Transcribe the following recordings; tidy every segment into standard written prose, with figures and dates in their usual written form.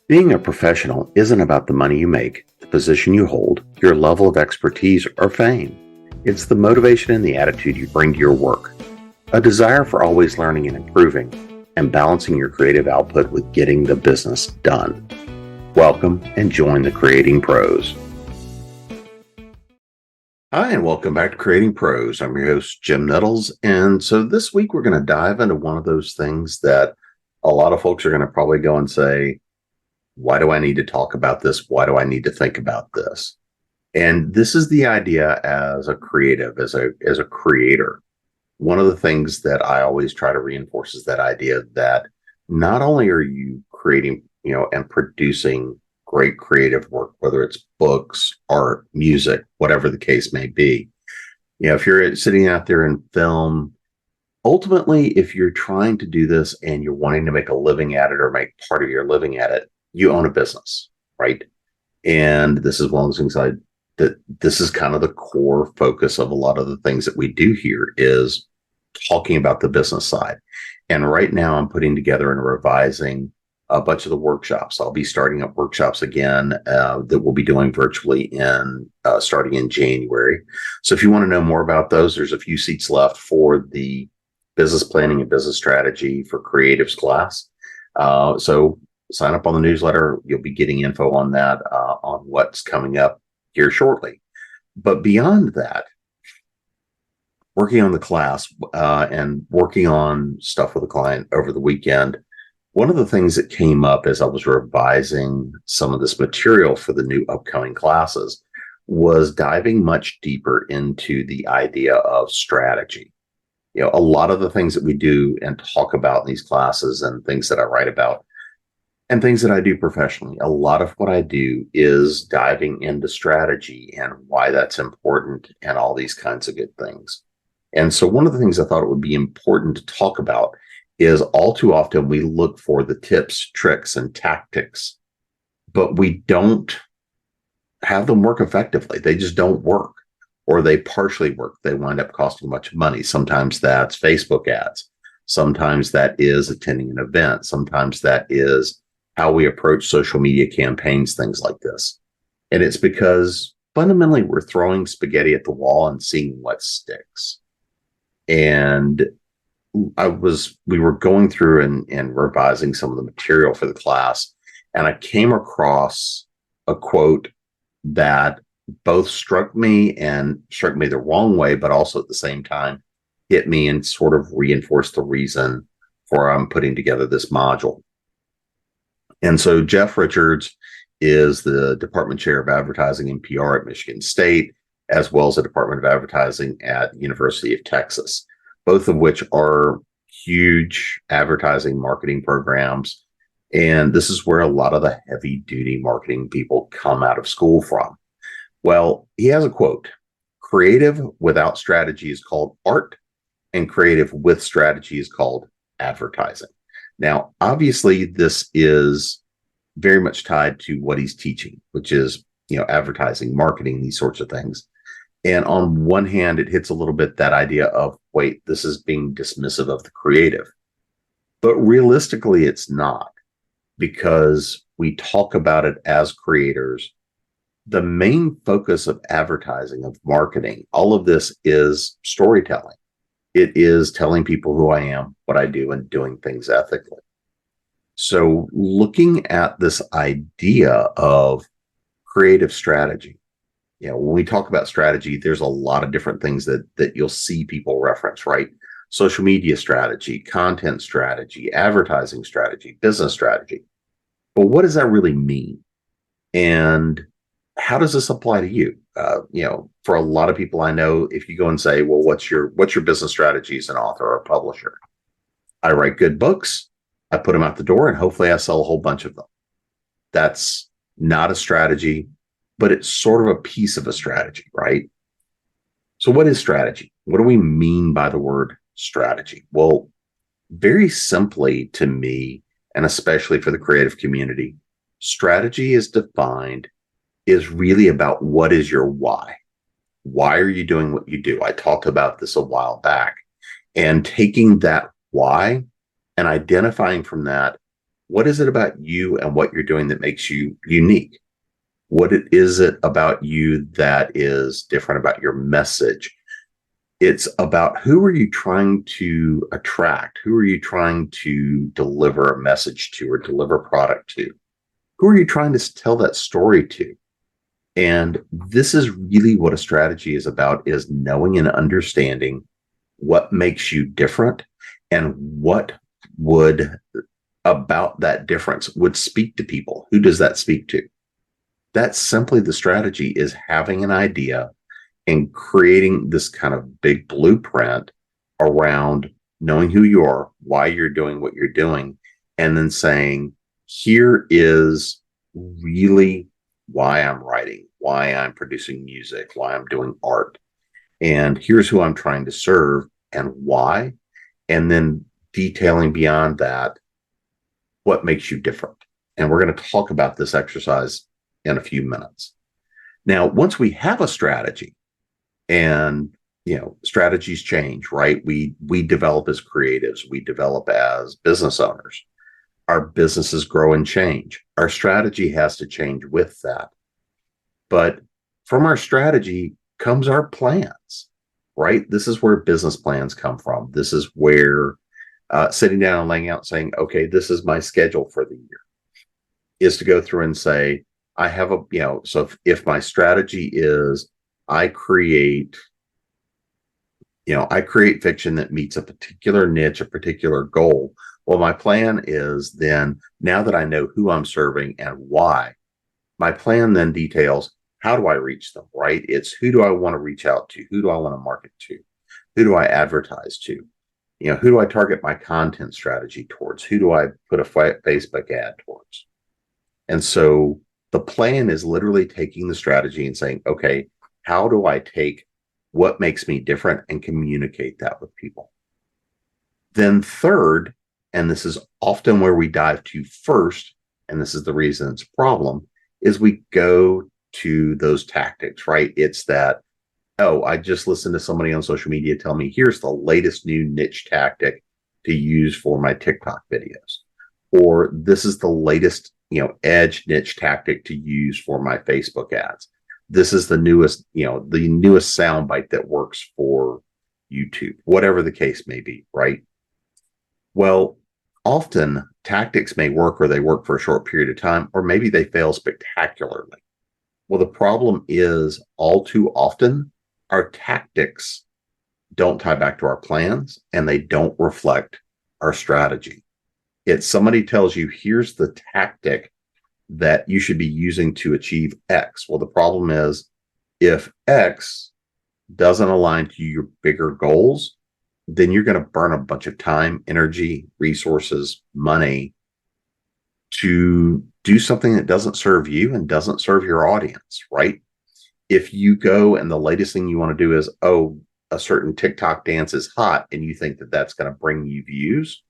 Being a professional isn't about the money you make, the position you hold, your level of expertise, or fame. It's the motivation and the attitude you bring to your work. A desire for always learning and improving, and balancing your creative output with getting the business done. Welcome and join the Creating Pros. Hi, and welcome back to Creating Pros. I'm your host, Jim Nettles. And so this week we're going to dive into one of those things that a lot of folks are going to probably go and say, why do I need to talk about this? Why do I need to think about this? And this is the idea as a creative, as a creator. One of the things that I always try to reinforce is that idea that not only are you creating, and producing great creative work, whether it's books, art, music, whatever the case may be. If you're sitting out there in film, ultimately, if you're trying to do this and you're wanting to make a living at it or make part of your living at it, you own a business, right? And this is one of those things that this is kind of the core focus of a lot of the things that we do here is talking about the business side. And right now I'm putting together and revising a bunch of the workshops. I'll be starting up workshops again that we'll be doing virtually starting in January. So if you want to know more about those, there's a few seats left for the business planning and business strategy for creatives class. So sign up on the newsletter. You'll be getting info on that, on what's coming up here shortly. But beyond that, working on the class and working on stuff with a client over the weekend, one of the things that came up as I was revising some of this material for the new upcoming classes was diving much deeper into the idea of strategy. A lot of the things that we do and talk about in these classes and things that I write about and things that I do professionally, a lot of what I do is diving into strategy and why that's important and all these kinds of good things. And so one of the things I thought it would be important to talk about is all too often we look for the tips, tricks, and tactics, but we don't have them work effectively. They just don't work, or they partially work. They wind up costing much money. Sometimes that's Facebook ads. Sometimes that is attending an event. Sometimes that is how we approach social media campaigns, things like this. And it's because fundamentally we're throwing spaghetti at the wall and seeing what sticks. And we were going through and revising some of the material for the class, and I came across a quote that both struck me the wrong way, but also at the same time hit me and sort of reinforced the reason for I'm putting together this module. And so Jeff Richards is the Department Chair of Advertising and PR at Michigan State, as well as the Department of Advertising at University of Texas, both of which are huge advertising marketing programs. And this is where a lot of the heavy duty marketing people come out of school from. Well, he has a quote: creative without strategy is called art, and creative with strategy is called advertising. Now, obviously, this is very much tied to what he's teaching, which is, advertising, marketing, these sorts of things. And on one hand, it hits a little bit that idea of, wait, this is being dismissive of the creative. But realistically, it's not, because we talk about it as creators. The main focus of advertising, of marketing, all of this is storytelling. It is telling people who I am, what I do, and doing things ethically. So looking at this idea of creative strategy, when we talk about strategy, there's a lot of different things that you'll see people reference, right? Social media strategy, content strategy, advertising strategy, business strategy. But what does that really mean? And how does this apply to you? For a lot of people I know, if you go and say, well, what's your business strategy as an author or a publisher? I write good books, I put them out the door, and hopefully I sell a whole bunch of them. That's not a strategy, but it's sort of a piece of a strategy, right? So what is strategy? What do we mean by the word strategy? Well, very simply to me, and especially for the creative community, strategy is defined is really about what is your why. Why are you doing what you do? I talked about this a while back, and taking that why and identifying from that What is it about you and what you're doing that makes you unique? Is it about you that is different about your message? It's about who are you trying to attract? Who are you trying to deliver a message to or deliver product to? Who are you trying to tell that story to? And this is really what a strategy is about, is knowing and understanding what makes you different and what would about that difference would speak to people. Who does that speak to? That's simply the strategy, is having an idea and creating this kind of big blueprint around knowing who you are, why you're doing what you're doing, and then saying, here is really why I'm writing, why I'm producing music, why I'm doing art. And here's who I'm trying to serve and why. And then detailing beyond that what makes you different. And we're going to talk about this exercise in a few minutes. Now, once we have a strategy, and strategies change, right? We develop as creatives, we develop as business owners. Our businesses grow and change. Our strategy has to change with that. But from our strategy comes our plans, right? This is where business plans come from. This is where sitting down and laying out, saying, okay, this is my schedule for the year, is to go through and say, I have so if my strategy is I create fiction that meets a particular niche, a particular goal. Well, my plan is then, now that I know who I'm serving and why, my plan then details, how do I reach them, right? It's who do I want to reach out to? Who do I want to market to? Who do I advertise to? Who do I target my content strategy towards? Who do I put a Facebook ad towards? And so the plan is literally taking the strategy and saying, okay, how do I take what makes me different and communicate that with people? Then third, and this is often where we dive to first, and this is the reason it's a problem, is we go to those tactics, right? It's that, oh, I just listened to somebody on social media tell me, here's the latest new niche tactic to use for my TikTok videos. Or this is the latest, edge niche tactic to use for my Facebook ads. This is the newest soundbite that works for YouTube, whatever the case may be, right? Well, often tactics may work, or they work for a short period of time, or maybe they fail spectacularly. Well, the problem is, all too often, our tactics don't tie back to our plans, and they don't reflect our strategy. It's somebody tells you, here's the tactic that you should be using to achieve X. Well, the problem is, if X doesn't align to your bigger goals, then you're going to burn a bunch of time, energy, resources, money to do something that doesn't serve you and doesn't serve your audience, right? If you go and the latest thing you want to do is, oh, a certain TikTok dance is hot, and you think that that's going to bring you views,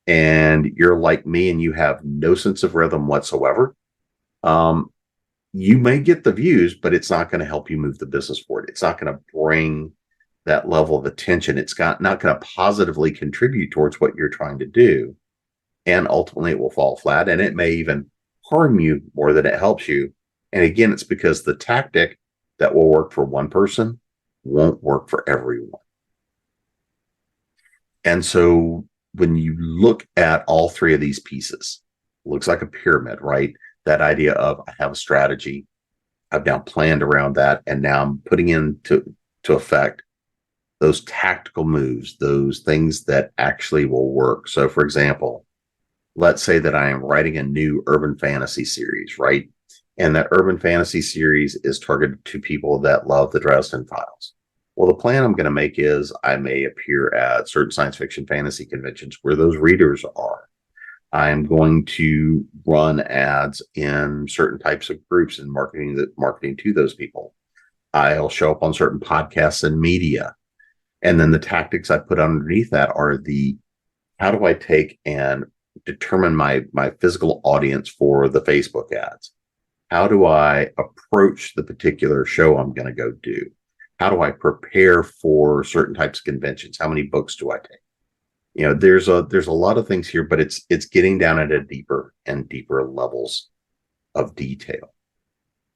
and you're like me and you have no sense of rhythm whatsoever, you may get the views, but it's not going to help you move the business forward. It's not going to bring that level of attention. It's not going to positively contribute towards what you're trying to do. And ultimately it will fall flat, and it may even harm you more than it helps you. And again, it's because the tactic that will work for one person won't work for everyone. And so when you look at all three of these pieces, it looks like a pyramid, right? That idea of, I have a strategy, I've now planned around that, and now I'm putting into effect those tactical moves, those things that actually will work. So for example, let's say that I am writing a new urban fantasy series, right? And that urban fantasy series is targeted to people that love the Dresden Files. Well, the plan I'm going to make is, I may appear at certain science fiction fantasy conventions where those readers are. I'm going to run ads in certain types of groups and marketing to those people. I'll show up on certain podcasts and media. And then the tactics I put underneath that are how do I take and determine my physical audience for the Facebook ads? How do I approach the particular show I'm going to go do? How do I prepare for certain types of conventions? How many books do I take? there's a lot of things here, but it's getting down at a deeper and deeper levels of detail.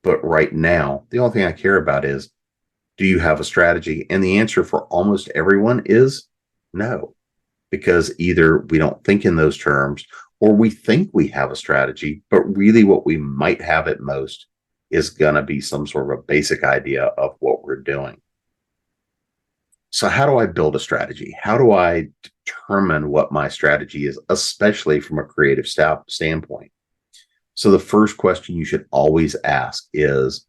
But right now, the only thing I care about is, do you have a strategy? And the answer for almost everyone is no, because either we don't think in those terms, or we think we have a strategy, but really what we might have at most is going to be some sort of a basic idea of what we're doing. So how do I build a strategy? How do I determine what my strategy is, especially from a creative standpoint? So the first question you should always ask is,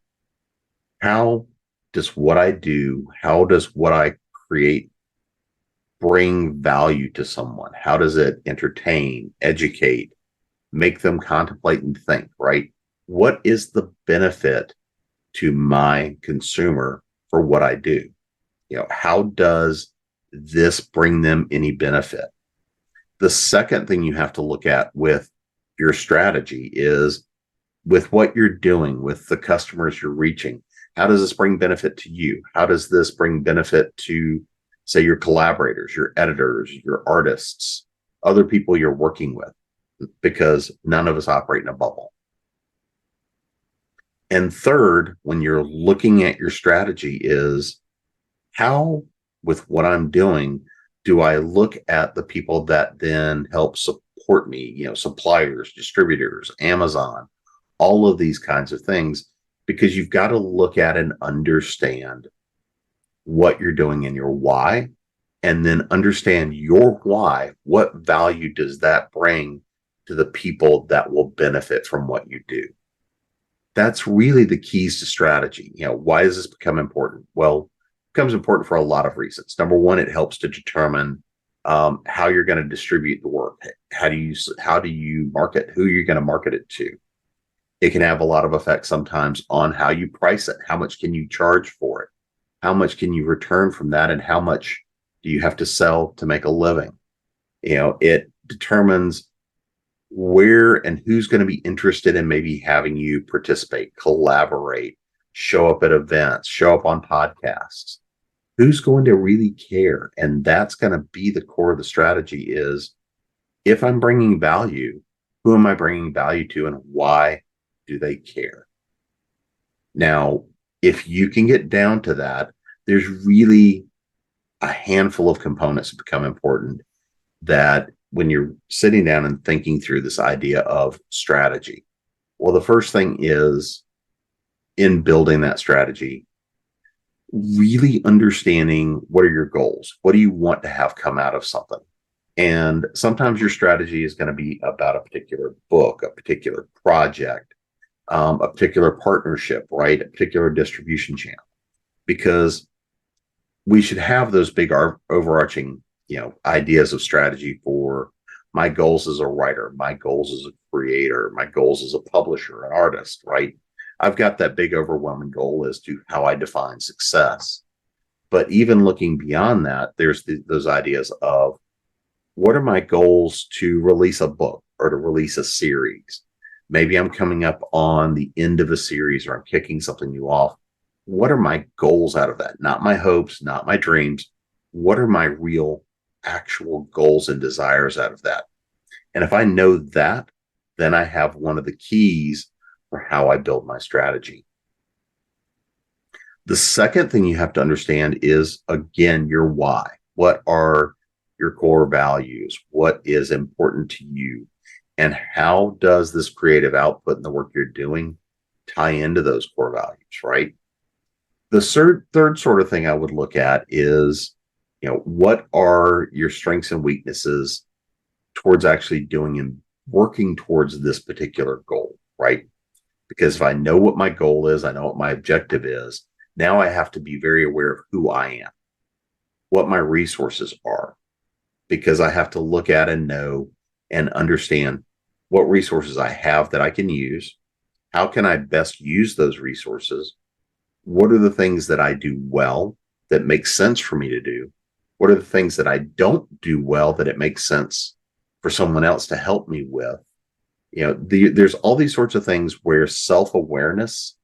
how does what I do, how does what I create bring value to someone? How does it entertain, educate, make them contemplate and think, right? What is the benefit to my consumer for what I do? How does this bring them any benefit? The second thing you have to look at with your strategy is, with what you're doing, with the customers you're reaching, how does this bring benefit to you? How does this bring benefit to, say, your collaborators, your editors, your artists, other people you're working with? Because none of us operate in a bubble. And third, when you're looking at your strategy, is how, with what I'm doing, do I look at the people that then help support me, suppliers, distributors, Amazon, all of these kinds of things, because you've got to look at and understand what you're doing and your why, and then understand your why. What value does that bring to the people that will benefit from what you do? That's really the keys to strategy. Why does this become important? Well, it becomes important for a lot of reasons. Number one, it helps to determine how you're going to distribute the work. How do you market? Who you're going to market it to? It can have a lot of effect sometimes on how you price it. How much can you charge for it? How much can you return from that? And how much do you have to sell to make a living? It determines where and who's going to be interested in maybe having you participate, collaborate, show up at events, show up on podcasts. Who's going to really care? And that's going to be the core of the strategy is, if I'm bringing value, who am I bringing value to, and why do they care? Now, if you can get down to that, there's really a handful of components that become important, that when you're sitting down and thinking through this idea of strategy. Well, the first thing is, in building that strategy, really understanding, what are your goals? What do you want to have come out of something? And sometimes your strategy is going to be about a particular book, a particular project, a particular partnership, right? A particular distribution channel, because we should have those big overarching, ideas of strategy for my goals as a writer, my goals as a creator, my goals as a publisher, an artist, right? I've got that big overwhelming goal as to how I define success. But even looking beyond that, there's those ideas of, what are my goals to release a book or to release a series? Maybe I'm coming up on the end of a series, or I'm kicking something new off. What are my goals out of that? Not my hopes, not my dreams. What are my real, actual goals and desires out of that? And if I know that, then I have one of the keys for how I build my strategy. The second thing you have to understand is, again, your why. What are your core values? What is important to you? And how does this creative output and the work you're doing tie into those core values, right? The third sort of thing I would look at is, what are your strengths and weaknesses towards actually doing and working towards this particular goal, right? Because if I know what my goal is, I know what my objective is, now I have to be very aware of who I am, what my resources are, because I have to look at and know and understand what resources I have that I can use. How can I best use those resources? What are the things that I do well that make sense for me to do? What are the things that I don't do well that it makes sense for someone else to help me with? There's all these sorts of things where self-awareness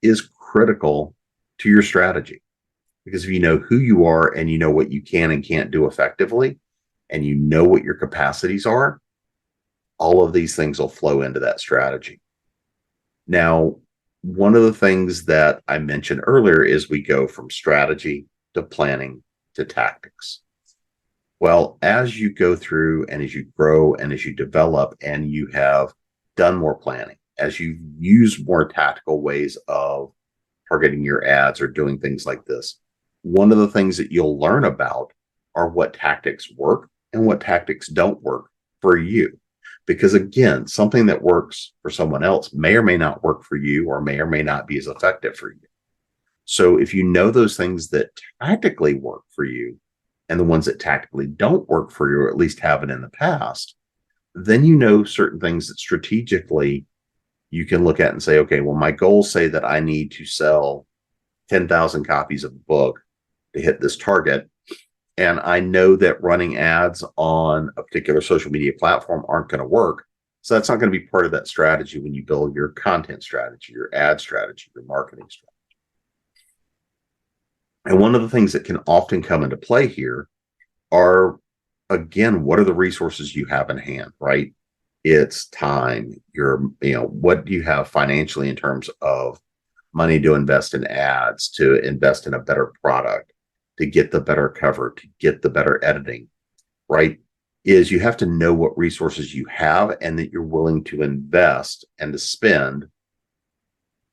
is critical to your strategy. Because if you know who you are and you know what you can and can't do effectively, and you know what your capacities are, all of these things will flow into that strategy. Now, one of the things that I mentioned earlier is we go from strategy to planning to tactics. Well, as you go through and as you grow and as you develop and you have done more planning, as you use more tactical ways of targeting your ads or doing things like this, one of the things that you'll learn about are what tactics work and what tactics don't work for you. Because again, something that works for someone else may or may not work for you, or may not be as effective for you. So if you know those things that tactically work for you and the ones that tactically don't work for you, or at least haven't in the past, then you know certain things that strategically you can look at and say, okay, well, my goals say that I need to sell 10,000 copies of a book to hit this target. And I know that running ads on a particular social media platform aren't going to work. So that's not going to be part of that strategy when you build your content strategy, your ad strategy, your marketing strategy. And one of the things that can often come into play here are, again, what are the resources you have in hand, right? It's time, what do you have financially in terms of money to invest in ads, to invest in a better product, to get the better cover, to get the better editing, right? Is you have to know what resources you have and that you're willing to invest and to spend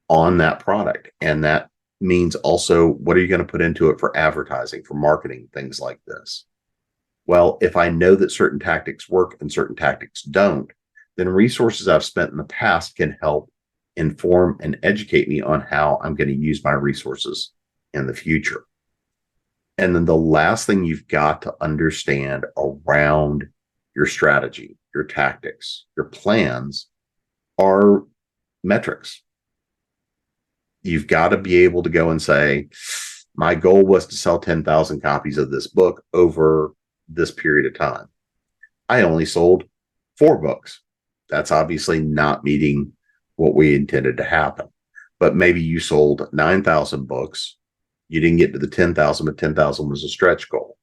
on that product. And that means also, what are you going to put into it for advertising, for marketing, things like this? Well, if I know that certain tactics work and certain tactics don't, then resources I've spent in the past can help inform and educate me on how I'm going to use my resources in the future. And then the last thing you've got to understand around your strategy, your tactics, your plans are metrics. You've got to be able to go and say, my goal was to sell 10,000 copies of this book over this period of time. I only sold 4 books. That's obviously not meeting what we intended to happen. But maybe you sold 9,000 books. You didn't get to the 10,000, but 10,000 was a stretch goal.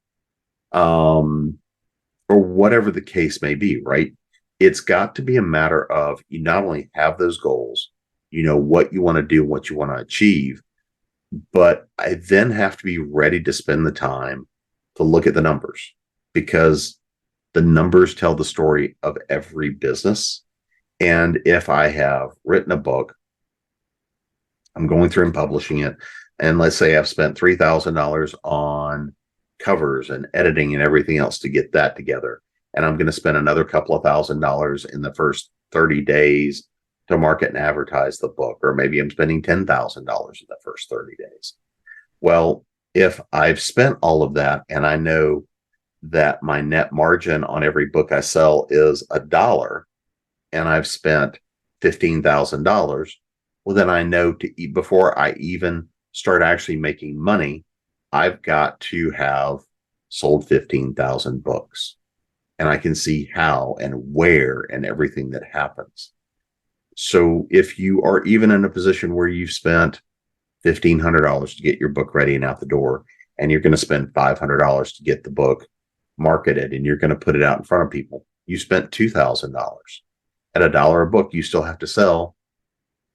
Or whatever the case may be, right? It's got to be a matter of, you not only have those goals, you know what you want to do, what you want to achieve, but I then have to be ready to spend the time to look at the numbers, because the numbers tell the story of every business. And if I have written a book, I'm going through and publishing it, and let's say I've spent $3,000 on covers and editing and everything else to get that together, and I'm going to spend another couple of $1,000s in the first 30 days to market and advertise the book, or maybe I'm spending $10,000 in the first 30 days. Well, if I've spent all of that and I know that my net margin on every book I sell is $1, and I've spent $15,000, well, then I know to eat before I even start actually making money, I've got to have sold 15,000 books. And I can see how and where and everything that happens. So if you are even in a position where you've spent $1,500 to get your book ready and out the door, and you're going to spend $500 to get the book marketed, and you're going to put it out in front of people, you spent $2,000. At $1 a book, you still have to sell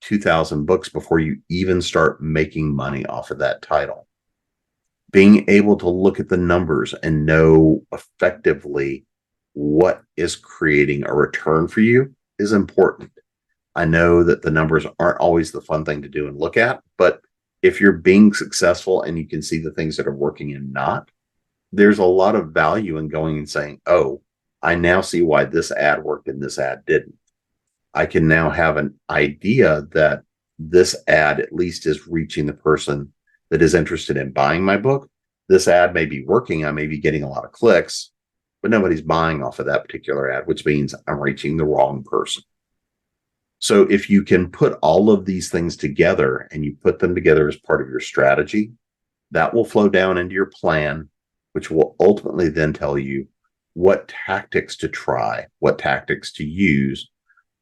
2,000 books before you even start making money off of that title. Being able to look at the numbers and know effectively what is creating a return for you is important. I know that the numbers aren't always the fun thing to do and look at, but if you're being successful and you can see the things that are working and not, there's a lot of value in going and saying, oh, I now see why this ad worked and this ad didn't. I can now have an idea that this ad at least is reaching the person that is interested in buying my book. This ad may be working. I may be getting a lot of clicks, but nobody's buying off of that particular ad, which means I'm reaching the wrong person. So if you can put all of these things together and you put them together as part of your strategy, that will flow down into your plan, which will ultimately then tell you what tactics to try, what tactics to use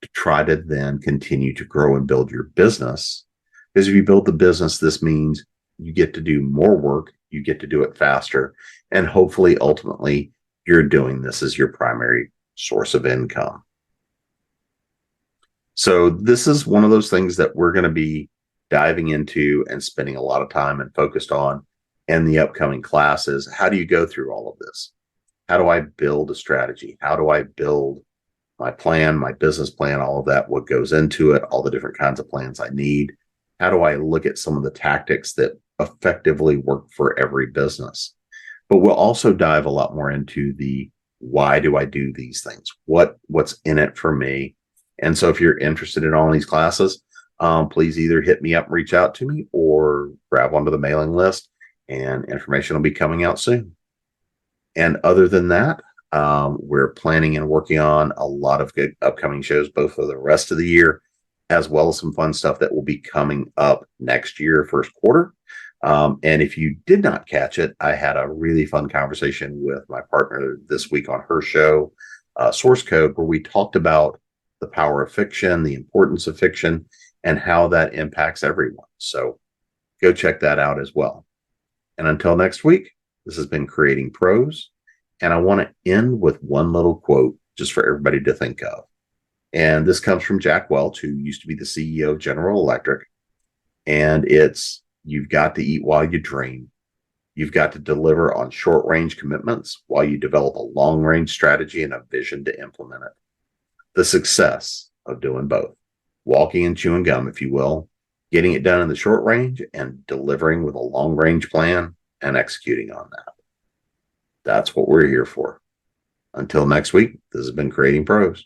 to try to then continue to grow and build your business. Because if you build the business, this means you get to do more work, you get to do it faster, and hopefully, ultimately, you're doing this as your primary source of income. So this is one of those things that we're going to be diving into and spending a lot of time and focused on in the upcoming classes. How do you go through all of this? How do I build a strategy? How do I build my plan, my business plan, all of that, what goes into it, all the different kinds of plans I need? How do I look at some of the tactics that effectively work for every business? But we'll also dive a lot more into the why do I do these things? What's in it for me? And so if you're interested in all these classes, please either hit me up and reach out to me or grab onto the mailing list, and information will be coming out soon. And other than that, we're planning and working on a lot of good upcoming shows, both for the rest of the year, as well as some fun stuff that will be coming up next year, first quarter. And if you did not catch it, I had a really fun conversation with my partner this week on her show, Source Code, where we talked about the power of fiction, the importance of fiction, and how that impacts everyone. So go check that out as well. And until next week, this has been Creating Pros. And I want to end with one little quote just for everybody to think of. And this comes from Jack Welch, who used to be the CEO of General Electric. And it's, you've got to eat while you dream. You've got to deliver on short-range commitments while you develop a long-range strategy and a vision to implement it. The success of doing both, walking and chewing gum, if you will, getting it done in the short range and delivering with a long-range plan and executing on that. That's what we're here for. Until next week, this has been Creating Pros.